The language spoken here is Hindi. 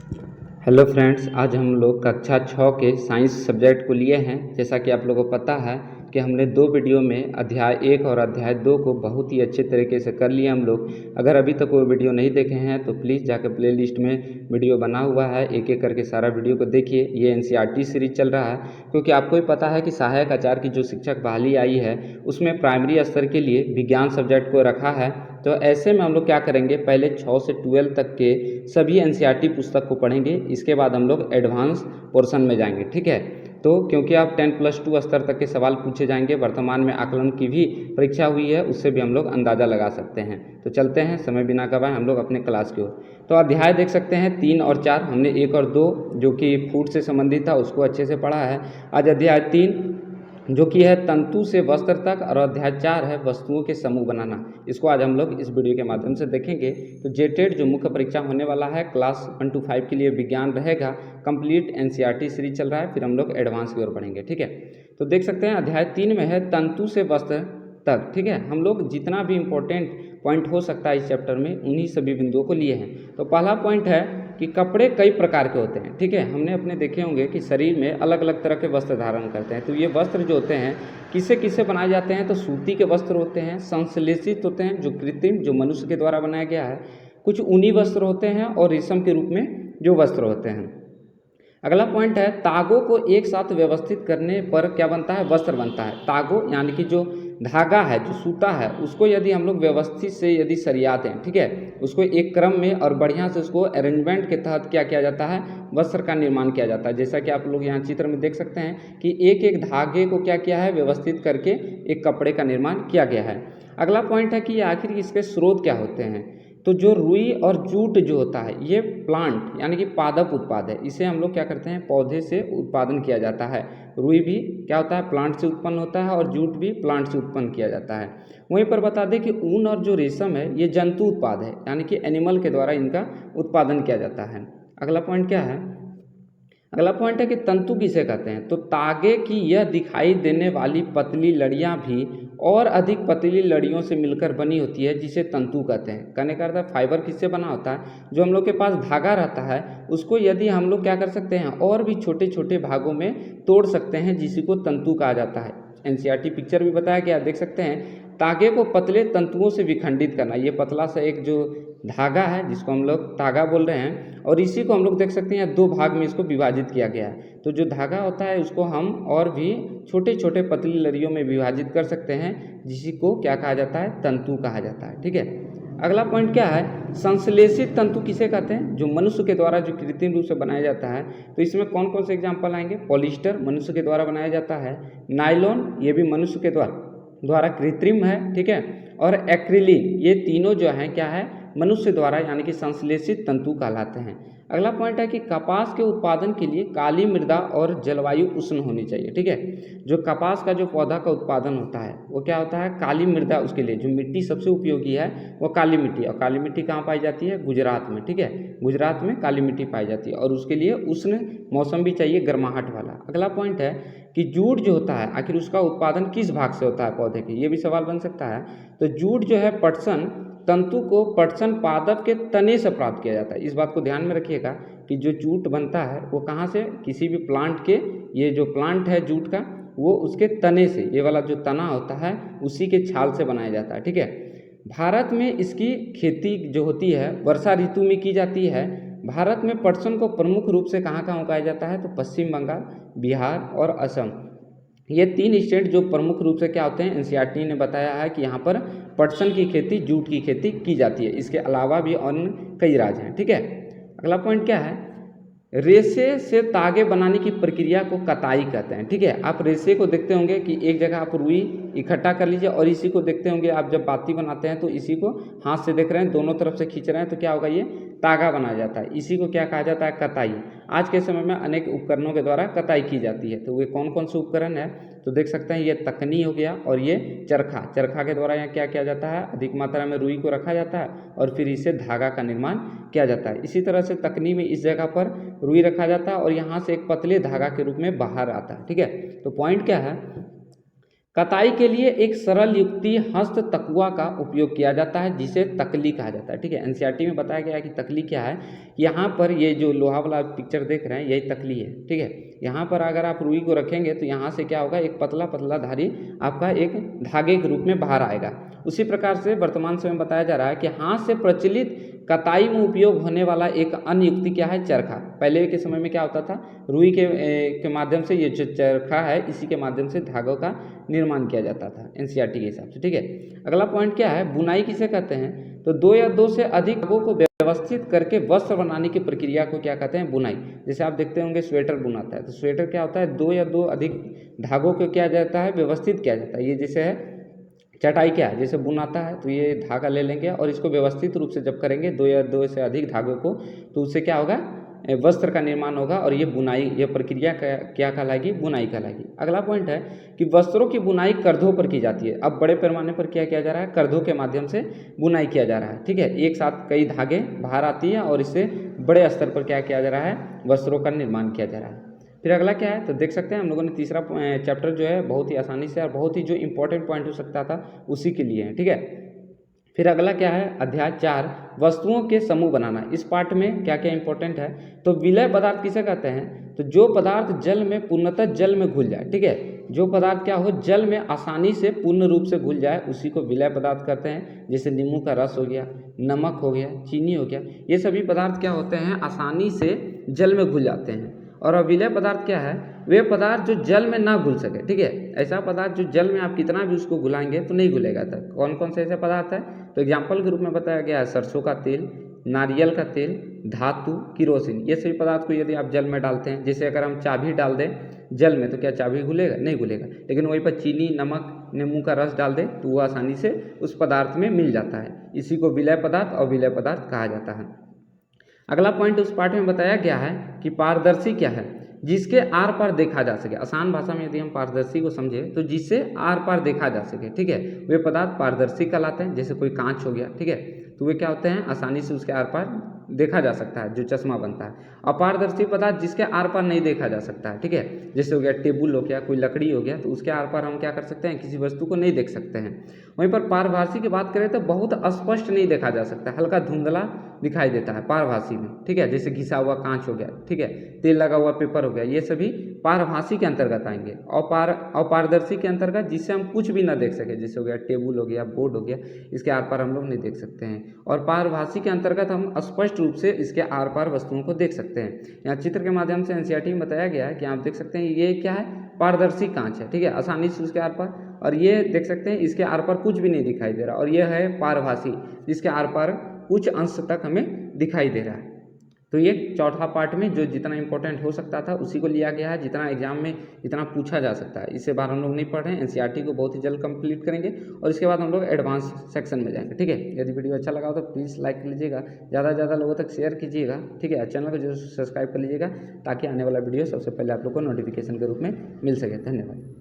हेलो फ्रेंड्स, आज हम लोग कक्षा 6 के साइंस सब्जेक्ट को लिए हैं। जैसा कि आप लोगों को पता है कि हमने 2 वीडियो में अध्याय 1 और अध्याय 2 को बहुत ही अच्छे तरीके से कर लिए हम लोग। अगर अभी तक वो वीडियो नहीं देखे हैं तो प्लीज़ जाकर प्लेलिस्ट में वीडियो बना हुआ है, एक एक करके सारा वीडियो को देखिए। ये एनसीईआरटी सीरीज चल रहा है, क्योंकि आपको ही पता है कि सहायक आचार्य की जो शिक्षक बहाली आई है उसमें प्राइमरी स्तर के लिए विज्ञान सब्जेक्ट को रखा है। तो ऐसे में हम लोग क्या करेंगे, पहले 6 से 12 तक के सभी एनसीईआरटी पुस्तक को पढ़ेंगे, इसके बाद हम लोग एडवांस पोर्शन में जाएंगे। ठीक है, तो क्योंकि आप 10+2 स्तर तक के सवाल पूछे जाएंगे, वर्तमान में आकलन की भी परीक्षा हुई है, उससे भी हम लोग अंदाज़ा लगा सकते हैं। तो चलते हैं, समय बिना गवाए हम लोग अपने क्लास की ओर। तो अध्याय देख सकते हैं 3 और 4, हमने 1 और 2 जो कि फूड से संबंधित था उसको अच्छे से पढ़ा है। आज अध्याय 3 जो कि है तंतु से वस्त्र तक, और अध्याय 4 है वस्तुओं के समूह बनाना। इसको आज हम लोग इस वीडियो के माध्यम से देखेंगे। तो जेटेड जो मुख्य परीक्षा होने वाला है क्लास 1 to 5 के लिए विज्ञान रहेगा, कंप्लीट एनसीईआरटी सीरीज चल रहा है, फिर हम लोग एडवांस की ओर बढ़ेंगे। ठीक है, तो देख सकते हैं अध्याय 3 में है तंतु से वस्त्र तक। ठीक है, हम लोग जितना भी इम्पोर्टेंट पॉइंट हो सकता है इस चैप्टर में उन्हीं सभी बिंदुओं को लिए हैं। तो पहला पॉइंट है कि कपड़े कई प्रकार के होते हैं। ठीक है, हमने अपने देखे होंगे कि शरीर में अलग अलग तरह के वस्त्र धारण करते हैं। तो ये वस्त्र जो होते हैं किससे किससे बनाए जाते हैं, तो सूती के वस्त्र होते हैं, संश्लेषित होते हैं जो कृत्रिम जो मनुष्य के द्वारा बनाया गया है, कुछ ऊनी वस्त्र होते हैं, और रेशम के रूप में जो वस्त्र होते हैं। अगला पॉइंट है तागों को एक साथ व्यवस्थित करने पर क्या बनता है, वस्त्र बनता है। तागों यानी कि जो धागा है, जो सूता है, उसको यदि हम लोग व्यवस्थित से यदि सरियाते हैं, ठीक है, उसको एक क्रम में और बढ़िया से उसको अरेंजमेंट के तहत क्या किया जाता है, वस्त्र का निर्माण किया जाता है। जैसा कि आप लोग यहाँ चित्र में देख सकते हैं कि एक एक धागे को क्या किया है, व्यवस्थित करके एक कपड़े का निर्माण किया गया है। अगला पॉइंट है कि आखिर इसके स्रोत क्या होते हैं। तो जो रुई और जूट जो होता है ये प्लांट यानी कि पादप उत्पाद है, इसे हम लोग क्या करते हैं, पौधे से उत्पादन किया जाता है। रुई भी क्या होता है, प्लांट से उत्पन्न होता है, और जूट भी प्लांट से उत्पन्न किया जाता है। वहीं पर बता दें कि ऊन और जो रेशम है ये जंतु उत्पाद है, यानी कि एनिमल के द्वारा इनका उत्पादन किया जाता है। अगला पॉइंट क्या है, अगला पॉइंट है कि तंतु किसे कहते हैं। तो तागे की यह दिखाई देने वाली पतली लड़ियां भी और अधिक पतली लड़ियों से मिलकर बनी होती है, जिसे तंतु कहते हैं। कहने का अर्थ है फाइबर किससे बना होता है, जो हम लोग के पास धागा रहता है उसको यदि हम लोग क्या कर सकते हैं, और भी छोटे छोटे भागों में तोड़ सकते हैं, जिसी को तंतु कहा जाता है। एनसीईआरटी पिक्चर भी बताया गया, देख सकते हैं। तागे को पतले तंतुओं से विखंडित करना, ये पतला सा एक जो धागा है जिसको हम लोग तागा बोल रहे हैं, और इसी को हम लोग देख सकते हैं 2 भाग में इसको विभाजित किया गया है। तो जो धागा होता है उसको हम और भी छोटे छोटे पतली लड़ियों में विभाजित कर सकते हैं, जिसी को क्या कहा जाता है, तंतु कहा जाता है। ठीक है, अगला पॉइंट क्या है, संश्लेषित तंतु किसे कहते हैं, जो मनुष्य के द्वारा जो कृत्रिम रूप से बनाया जाता है। तो इसमें कौन कौन से एग्जाम्पल आएंगे, पॉलिस्टर मनुष्य के द्वारा बनाया जाता है, नायलॉन ये भी मनुष्य के द्वारा कृत्रिम है। ठीक है, और एक्रिलिन, ये तीनों जो हैं क्या है, मनुष्य द्वारा यानी कि संश्लेषित तंतु कहलाते हैं। अगला पॉइंट है कि कपास के उत्पादन के लिए काली मृदा और जलवायु उष्ण होनी चाहिए। ठीक है, जो कपास का जो पौधा का उत्पादन होता है वो क्या होता है, काली मृदा, उसके लिए जो मिट्टी सबसे उपयोगी है वो काली मिट्टी, और काली मिट्टी कहाँ पाई जाती है, गुजरात में। ठीक है, गुजरात में काली मिट्टी पाई जाती है, और उसके लिए उष्ण मौसम भी चाहिए, गर्माहट वाला। अगला पॉइंट है कि जूट जो होता है आखिर उसका उत्पादन किस भाग से होता है पौधे के, ये भी सवाल बन सकता है। तो जूट जो है पटसन तंतु को पटसन पादप के तने से प्राप्त किया जाता है। इस बात को ध्यान में रखिएगा कि जो जूट बनता है वो कहाँ से, किसी भी प्लांट के, ये जो प्लांट है जूट का वो उसके तने से, ये वाला जो तना होता है उसी के छाल से बनाया जाता है। ठीक है, भारत में इसकी खेती जो होती है वर्षा ऋतु में की जाती है। भारत में पटसन को प्रमुख रूप से कहाँ कहाँ उगाया जाता है, तो पश्चिम बंगाल, बिहार और असम, ये 3 स्टेट जो प्रमुख रूप से क्या होते हैं, एनसीईआरटी ने बताया है कि यहाँ पर पटसन की खेती, जूट की खेती की जाती है। इसके अलावा भी अन्य कई राज्य हैं। ठीक है, अगला पॉइंट क्या है, रेशे से तागे बनाने की प्रक्रिया को कताई कहते हैं। ठीक है, आप रेशे को देखते होंगे कि एक जगह आप रुई इकट्ठा कर लीजिए, और इसी को देखते होंगे आप जब बाती बनाते हैं तो इसी को हाथ से देख रहे हैं, दोनों तरफ से खींच रहे हैं, तो क्या होगा, ये तागा बनाया जाता है। इसी को क्या कहा जाता है, कताई। आज के समय में अनेक उपकरणों के द्वारा कताई की जाती है। तो वे कौन कौन से उपकरण है, तो देख सकते हैं ये तकनी हो गया, और ये चरखा के द्वारा यहाँ क्या किया जाता है, अधिक मात्रा में रुई को रखा जाता है और फिर इसे धागा का निर्माण किया जाता है। इसी तरह से तकनी में इस जगह पर रुई रखा जाता है और यहाँ से एक पतले धागा के रूप में बाहर आता है। ठीक है, तो पॉइंट क्या है, कताई के लिए एक सरल युक्ति हस्त तकुआ का उपयोग किया जाता है जिसे तकली कहा जाता है। ठीक है, एनसीईआरटी में बताया गया है कि तकली क्या है। यहाँ पर ये जो लोहा वाला पिक्चर देख रहे हैं यही तकली है। ठीक है, यहाँ पर अगर आप रुई को रखेंगे तो यहाँ से क्या होगा, एक पतला पतला धारी आपका एक धागे के रूप में बाहर आएगा। उसी प्रकार से वर्तमान समय में बताया जा रहा है कि हाथ से प्रचलित कताई में उपयोग होने वाला एक अन्य युक्ति क्या है, चरखा। पहले के समय में क्या होता था, रुई के माध्यम से ये जो चरखा है इसी के माध्यम से धागों का निर्माण किया जाता था एनसीईआरटी के हिसाब से। ठीक है, अगला पॉइंट क्या है, बुनाई किसे कहते हैं, तो दो या दो से अधिक धागों को व्यवस्थित करके वस्त्र बनाने की प्रक्रिया को क्या कहते हैं, बुनाई। जैसे आप देखते होंगे स्वेटर बुनाता है, तो स्वेटर क्या होता है, दो या दो अधिक धागों को क्या जाता है, व्यवस्थित किया जाता है। ये जैसे है चटाई क्या है, जैसे बुनाता है तो ये धागा ले लेंगे और इसको व्यवस्थित रूप से जब करेंगे दो या दो से अधिक धागों को, तो उससे क्या होगा, वस्त्र का निर्माण होगा और ये बुनाई, ये प्रक्रिया क्या कहलाएगी, बुनाई कहलाएगी। अगला पॉइंट है कि वस्त्रों की बुनाई कर्धों पर की जाती है। अब बड़े पैमाने पर क्या किया जा रहा है, कर्धों के माध्यम से बुनाई किया जा रहा है। ठीक है, एक साथ कई धागे बाहर आती है और इससे बड़े स्तर पर क्या किया जा रहा है, वस्त्रों का निर्माण किया जा रहा है। फिर अगला क्या है, तो देख सकते हैं हम लोगों ने तीसरा चैप्टर जो है बहुत ही आसानी से और बहुत ही जो इंपॉर्टेंट पॉइंट हो सकता था उसी के लिए है। ठीक है, फिर अगला क्या है, अध्याय 4 वस्तुओं के समूह बनाना। इस पार्ट में क्या क्या इंपॉर्टेंट है, तो विलय पदार्थ किसे कहते हैं, तो जो पदार्थ जल में पूर्णतः जल में घुल जाए। ठीक है, जो पदार्थ क्या हो, जल में आसानी से पूर्ण रूप से घुल जाए उसी को विलय पदार्थ कहते हैं। जैसे नींबू का रस हो गया, नमक हो गया, चीनी हो गया, ये सभी पदार्थ क्या होते हैं, आसानी से जल में घुल जाते हैं। और अविलय पदार्थ क्या है, वे पदार्थ जो जल में ना घुल सके। ठीक है, ऐसा पदार्थ जो जल में आप कितना भी उसको घुलाएंगे तो नहीं घुलेगा। तक कौन कौन से ऐसे पदार्थ है, तो एग्जाम्पल के रूप में बताया गया है सरसों का तेल, नारियल का तेल, धातु, किरोसिन। ये सभी पदार्थ को यदि आप जल में डालते हैं, जैसे अगर हम चाबी डाल दें जल में तो क्या चाबी घुलेगा, नहीं घुलेगा। लेकिन वहीं पर चीनी, नमक, नींबू का रस डाल दें तो वो आसानी से उस पदार्थ में मिल जाता है। इसी को विलय पदार्थ और विलय पदार्थ कहा जाता है। अगला पॉइंट उस पार्ट में बताया गया है कि पारदर्शी क्या है, जिसके आर पार देखा जा सके। आसान भाषा में यदि हम पारदर्शी को समझे तो जिससे आर पार देखा जा सके। ठीक है, वे पदार्थ पारदर्शी कहलाते हैं। जैसे कोई कांच हो गया, ठीक है, तो वे क्या होते हैं, आसानी से उसके आर पार देखा जा सकता है, जो चश्मा बनता है। अपारदर्शी पदार्थ जिसके आर पार नहीं देखा जा सकता है। ठीक है, जैसे हो गया टेबुल हो गया, कोई लकड़ी हो गया, तो उसके आर पार हम क्या कर सकते हैं, किसी वस्तु को नहीं देख सकते हैं। वहीं पर पारभासी की बात करें तो बहुत स्पष्ट नहीं देखा जा सकता, हल्का धुंधला दिखाई देता है पारभासी में। ठीक है, जैसे घिसा हुआ कांच हो गया, ठीक है, तेल लगा हुआ पेपर हो गया, ये सभी पारभासी के अंतर्गत आएंगे। अपारदर्शी के अंतर्गत जिससे हम कुछ भी ना देख सके, जैसे हो गया टेबुल हो गया, बोर्ड हो गया, इसके आर पार हम लोग नहीं देख सकते हैं। और पारभासी के अंतर्गत हम स्पष्ट रूप से इसके आर पार वस्तुओं को देख सकते हैं। यहाँ चित्र के माध्यम से एनसीईआरटी में बताया गया है कि आप देख सकते हैं ये क्या है, पारदर्शी कांच है। ठीक है, आसानी से उसके आर पार, और ये देख सकते हैं इसके आर पार कुछ भी नहीं दिखाई दे रहा। और ये है पारभासी जिसके आर पार कुछ अंश तक हमें दिखाई दे रहा है। तो ये चौथा पार्ट में जो जितना इंपॉर्टेंट हो सकता था उसी को लिया गया है, जितना एग्जाम में जितना पूछा जा सकता है। इससे बाहर हम लोग नहीं पढ़ रहे हैं, एनसीईआरटी को बहुत ही जल्द कंप्लीट करेंगे और इसके बाद हम लोग एडवांस सेक्शन में जाएंगे। ठीक है, यदि वीडियो अच्छा लगा हो तो प्लीज़ लाइक कर लीजिएगा, ज़्यादा से ज़्यादा लोगों तक शेयर कीजिएगा। ठीक है, चैनल को जरूर सब्सक्राइब कर लीजिएगा ताकि आने वाला वीडियो सबसे पहले आप लोग को नोटिफिकेशन के रूप में मिल सके। धन्यवाद।